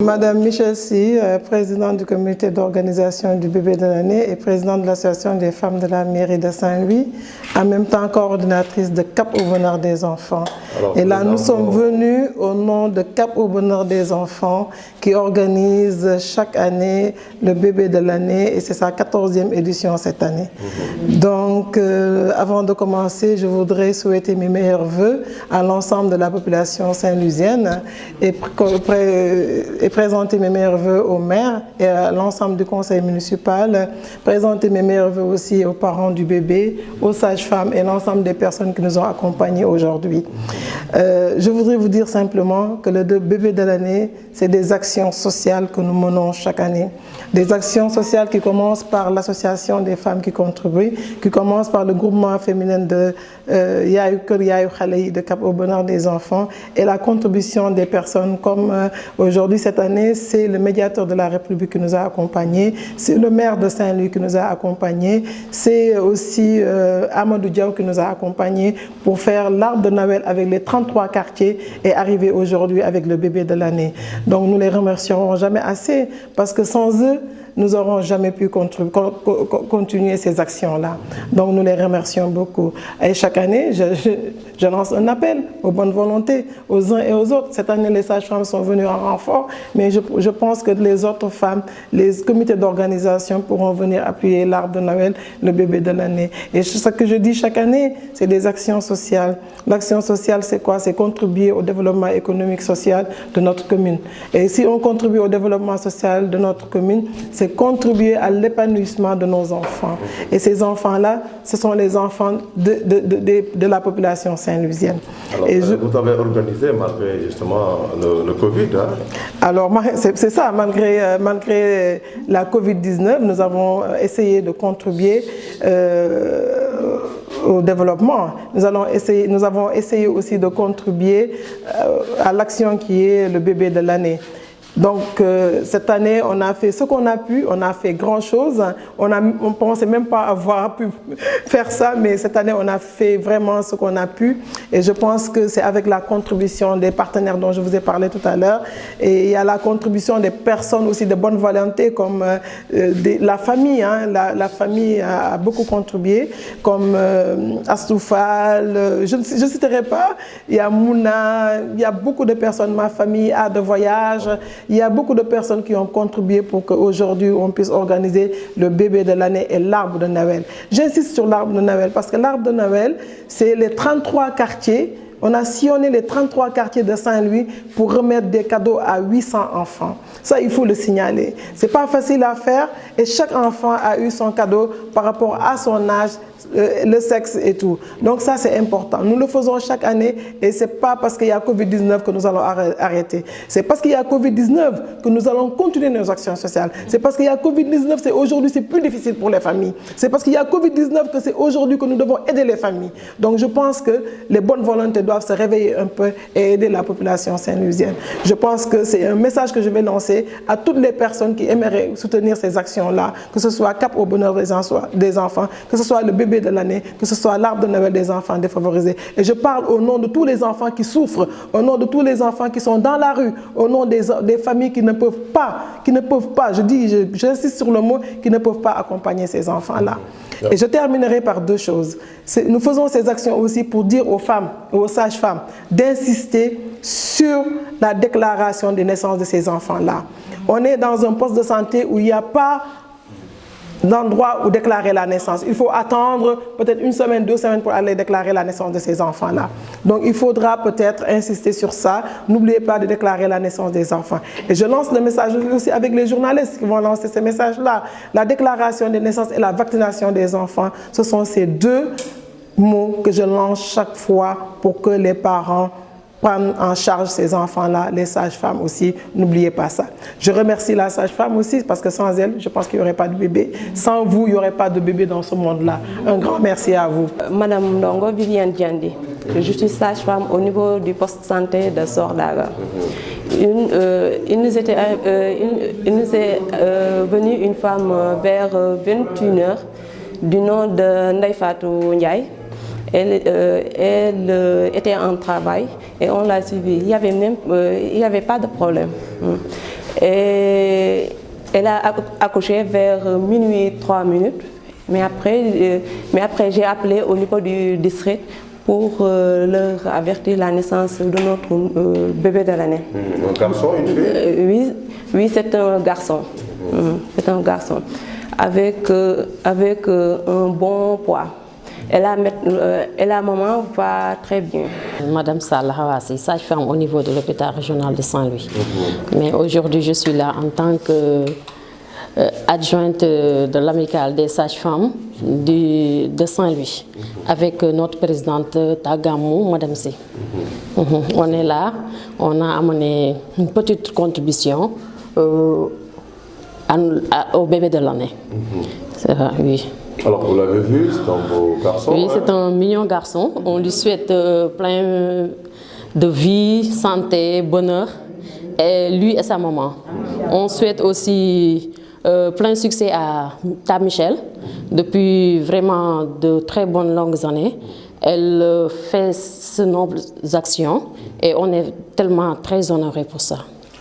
Madame Michel Sy, présidente du comité d'organisation du bébé de l'année et présidente de l'association des femmes de la mairie de Saint-Louis, en même temps coordinatrice de Cap au bonheur des enfants. Alors, et là, nous sommes venus au nom de Cap au bonheur des enfants qui organise chaque année le bébé de l'année et c'est sa 14e édition cette année. Donc, avant de commencer, je voudrais souhaiter mes meilleurs vœux à l'ensemble de la population saint-louisienne et présenter mes meilleurs vœux au maire et à l'ensemble du conseil municipal, présenter mes meilleurs vœux aussi aux parents du bébé, aux sages-femmes et l'ensemble des personnes qui nous ont accompagnés aujourd'hui. Je voudrais vous dire simplement que le bébé de l'année, c'est des actions sociales que nous menons chaque année. Des actions sociales qui commencent par l'association des femmes qui contribuent, qui commencent par le groupement féminin de Yaayu Kër Yaayu Xale Yi de Cap au bonheur des enfants et la contribution des personnes comme aujourd'hui cette année, c'est le médiateur de la République qui nous a accompagnés, c'est le maire de Saint-Louis qui nous a accompagnés, c'est aussi Amadou Diaw qui nous a accompagnés pour faire l'arbre de Noël avec les 33 quartiers et arriver aujourd'hui avec le bébé de l'année. Donc nous les remercierons jamais assez parce que sans eux, nous n'aurons jamais pu continuer ces actions-là. Donc nous les remercions beaucoup. Et chaque année, je lance un appel aux bonnes volontés, aux uns et aux autres. Cette année, les sages-femmes sont venues en renfort, mais je pense que les autres femmes, les comités d'organisation pourront venir appuyer l'arbre de Noël, le bébé de l'année. Et ce que je dis chaque année, c'est des actions sociales. L'action sociale, c'est quoi? C'est contribuer au développement économique social de notre commune. Et si on contribue au développement social de notre commune, c'est contribuer à l'épanouissement de nos enfants. Et ces enfants-là, ce sont les enfants de la population saint-louisienne. Alors, vous avez organisé malgré justement le Covid, hein? Alors, c'est ça, malgré la Covid-19, nous avons essayé de contribuer au développement. Nous avons essayé aussi de contribuer à l'action qui est le bébé de l'année. Donc cette année, on a fait ce qu'on a pu, on a fait grand chose. On ne pensait même pas avoir pu faire ça, mais cette année, on a fait vraiment ce qu'on a pu. Et je pense que c'est avec la contribution des partenaires dont je vous ai parlé tout à l'heure. Et il y a la contribution des personnes aussi de bonne volonté, comme la famille. Hein, la famille a beaucoup contribué, comme Astoufal, je ne citerai pas. Il y a Mouna, il y a beaucoup de personnes, ma famille a de voyages. Il y a beaucoup de personnes qui ont contribué pour qu'aujourd'hui on puisse organiser le bébé de l'année et l'arbre de Noël. J'insiste sur l'arbre de Noël parce que l'arbre de Noël, c'est les 33 quartiers. On a sillonné les 33 quartiers de Saint-Louis pour remettre des cadeaux à 800 enfants. Ça, il faut le signaler. Ce n'est pas facile à faire et chaque enfant a eu son cadeau par rapport à son âge, le sexe et tout. Donc ça, c'est important. Nous le faisons chaque année et ce n'est pas parce qu'il y a Covid-19 que nous allons arrêter. C'est parce qu'il y a Covid-19 que nous allons continuer nos actions sociales. C'est parce qu'il y a Covid-19 qu'aujourd'hui, c'est plus difficile pour les familles. C'est parce qu'il y a Covid-19 que c'est aujourd'hui que nous devons aider les familles. Donc je pense que les bonnes volontés doivent se réveiller un peu et aider la population saint-louisienne. Je pense que c'est un message que je vais lancer à toutes les personnes qui aimeraient soutenir ces actions-là, que ce soit Cap au bonheur des enfants, que ce soit le bébé de l'année, que ce soit l'arbre de Noël des enfants défavorisés. Et je parle au nom de tous les enfants qui souffrent, au nom de tous les enfants qui sont dans la rue, au nom des familles qui ne peuvent pas, j'insiste sur le mot, qui ne peuvent pas accompagner ces enfants-là. Et je terminerai par deux choses. Nous faisons ces actions aussi pour dire aux femmes et aux sages-femmes d'insister sur la déclaration des naissances de ces enfants-là. On est dans un poste de santé où il n'y a pas d'endroit où déclarer la naissance. Il faut attendre peut-être 1 semaine, 2 semaines pour aller déclarer la naissance de ces enfants-là. Donc il faudra peut-être insister sur ça. N'oubliez pas de déclarer la naissance des enfants. Et je lance le message aussi avec les journalistes qui vont lancer ces messages-là. La déclaration des naissances et la vaccination des enfants, ce sont ces deux mots que je lance chaque fois pour que les parents prendre en charge ces enfants-là, les sages-femmes aussi, n'oubliez pas ça. Je remercie la sage-femme aussi parce que sans elle, je pense qu'il n'y aurait pas de bébé. Sans vous, il n'y aurait pas de bébé dans ce monde-là. Un grand merci à vous. Madame Ndongo Viviane Diandi, je suis sage-femme au niveau du poste santé de Sordaga. Il nous est venu une femme vers 21h du nom de Ndeye Fatou Ndiaye. Elle était en travail et on l'a suivie. Il y avait pas de problème. Et elle a accouché vers minuit 3 minutes. Mais après j'ai appelé au niveau du district pour leur avertir la naissance de notre bébé de l'année. Un garçon, une fille? Oui, c'est un garçon. C'est un garçon. Avec un bon poids. Et la maman va très bien. Madame Salah Hawassi, sage-femme au niveau de l'hôpital régional de Saint-Louis. Mais aujourd'hui, je suis là en tant que adjointe de l'amicale des sages-femmes de Saint-Louis, avec notre présidente Tagamou, Madame C. On est là, on a amené une petite contribution au bébé de l'année. Oui. Alors vous l'avez vu, c'est un beau garçon. Oui, c'est un mignon garçon. On lui souhaite plein de vie, santé, bonheur, et lui et sa maman. On souhaite aussi plein succès à Ta Michel. Depuis vraiment de très bonnes longues années, elle fait de nombreuses actions et on est tellement très honorés pour ça.